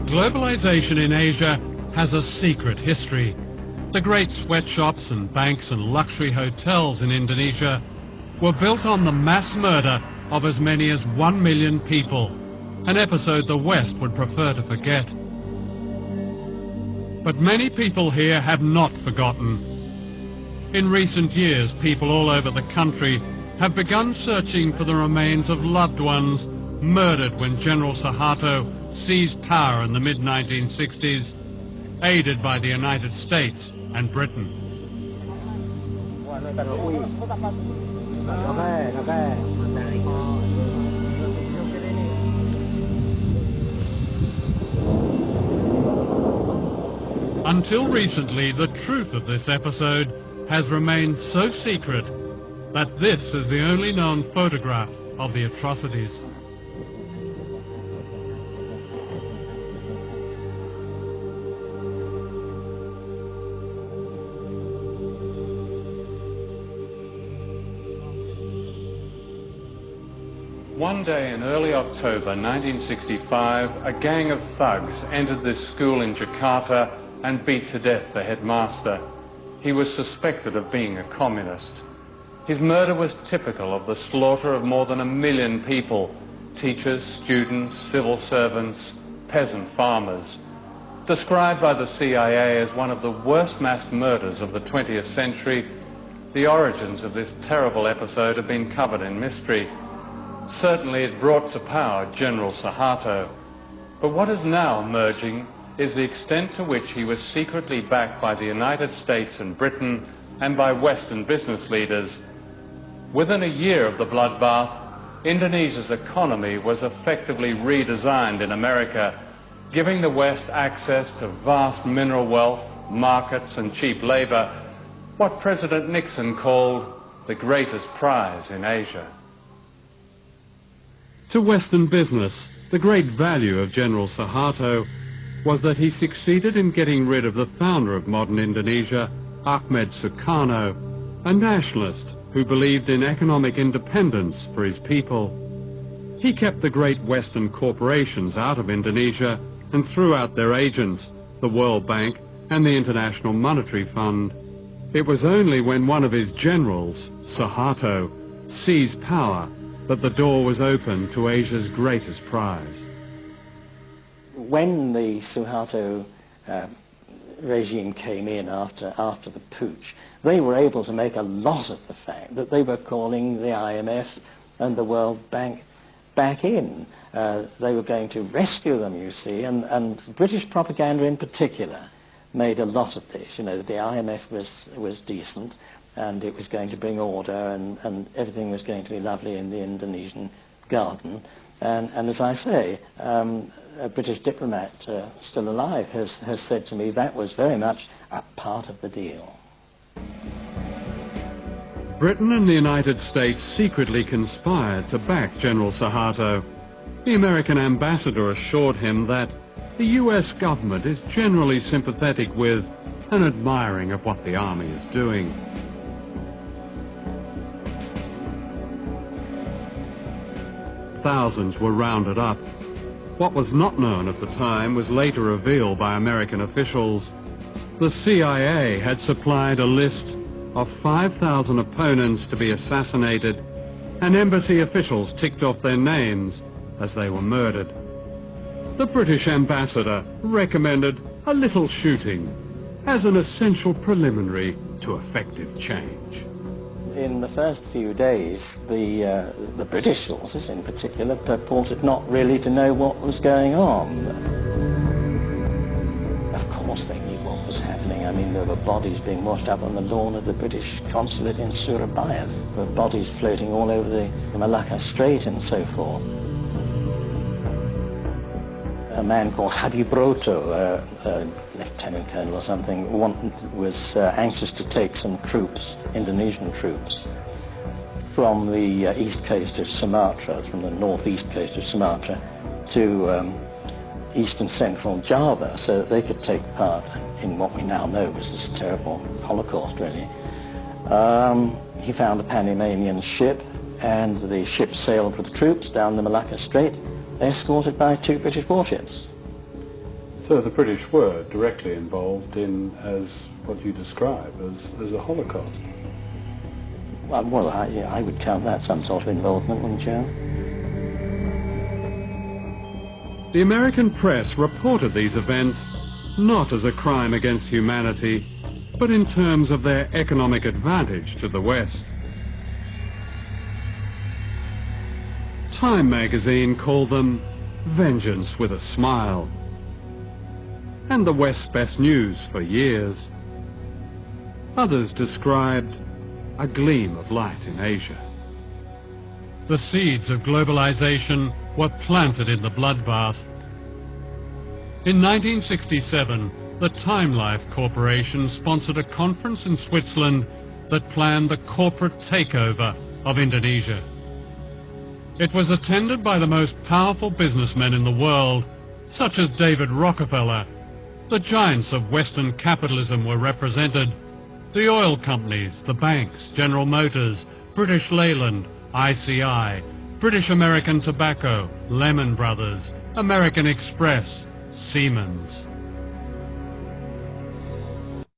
Globalization in Asia has a secret history. The great sweatshops and banks and luxury hotels in Indonesia were built on the mass murder of as many as 1 million people, an episode the West would prefer to forget. But many people here have not forgotten. In recent years, people all over the country have begun searching for the remains of loved ones murdered when General Suharto seized power in the mid-1960s, aided by the United States and Britain. Until recently, the truth of this episode has remained so secret that this is the only known photograph of the atrocities. One day in early October 1965, a gang of thugs entered this school in Jakarta and beat to death the headmaster. He was suspected of being a communist. His murder was typical of the slaughter of more than 1 million people, teachers, students, civil servants, peasant farmers. Described by the CIA as one of the worst mass murders of the 20th century, the origins of this terrible episode have been covered in mystery. Certainly it brought to power General Suharto, but what is now emerging is the extent to which he was secretly backed by the United States and Britain and by Western business leaders. Within a year of the bloodbath, Indonesia's economy was effectively redesigned in America, giving the West access to vast mineral wealth, markets and cheap labor, what President Nixon called the greatest prize in Asia. To Western business, the great value of General Suharto was that he succeeded in getting rid of the founder of modern Indonesia, Ahmed Sukarno, a nationalist who believed in economic independence for his people. He kept the great Western corporations out of Indonesia and threw out their agents, the World Bank and the International Monetary Fund. It was only when one of his generals, Suharto, seized power that the door was open to Asia's greatest prize. When the Suharto regime came in after the putsch, they were able to make a lot of the fact that they were calling the IMF and the World Bank back in. They were going to rescue them, you see, and British propaganda in particular made a lot of this. You know, the IMF was decent, and it was going to bring order, and everything was going to be lovely in the Indonesian garden. And as I say, a British diplomat still alive has said to me that was very much a part of the deal. Britain and the United States secretly conspired to back General Suharto. The American ambassador assured him that the US government is generally sympathetic with and admiring of what the army is doing. Thousands were rounded up. What was not known at the time was later revealed by American officials. The CIA had supplied a list of 5,000 opponents to be assassinated, and embassy officials ticked off their names as they were murdered. The British ambassador recommended a little shooting as an essential preliminary to effective change. In the first few days, the British sources in particular purported not really to know what was going on. Of course they knew what was happening. I mean, there were bodies being washed up on the lawn of the British consulate in Surabaya. There were bodies floating all over the Malacca Strait and so forth. A man called Hadi Broto, a lieutenant colonel or something, was anxious to take some troops, Indonesian troops, from the east coast of Sumatra, from the northeast coast of Sumatra, to east and central Java, so that they could take part in what we now know was this terrible Holocaust, really. He found a Panamanian ship, and the ship sailed with troops down the Malacca Strait, escorted by 2 British warships. So the British were directly involved in, as what you describe as a Holocaust. Well, I would count that some sort of involvement, wouldn't you? The American press reported these events not as a crime against humanity, but in terms of their economic advantage to the West. Time magazine called them vengeance with a smile. And the West's best news for years. Others described a gleam of light in Asia. The seeds of globalization were planted in the bloodbath. In 1967, the Time Life Corporation sponsored a conference in Switzerland that planned the corporate takeover of Indonesia. It was attended by the most powerful businessmen in the world, such as David Rockefeller. The giants of Western capitalism were represented. The oil companies, the banks, General Motors, British Leyland, ICI, British American Tobacco, Lehman Brothers, American Express, Siemens.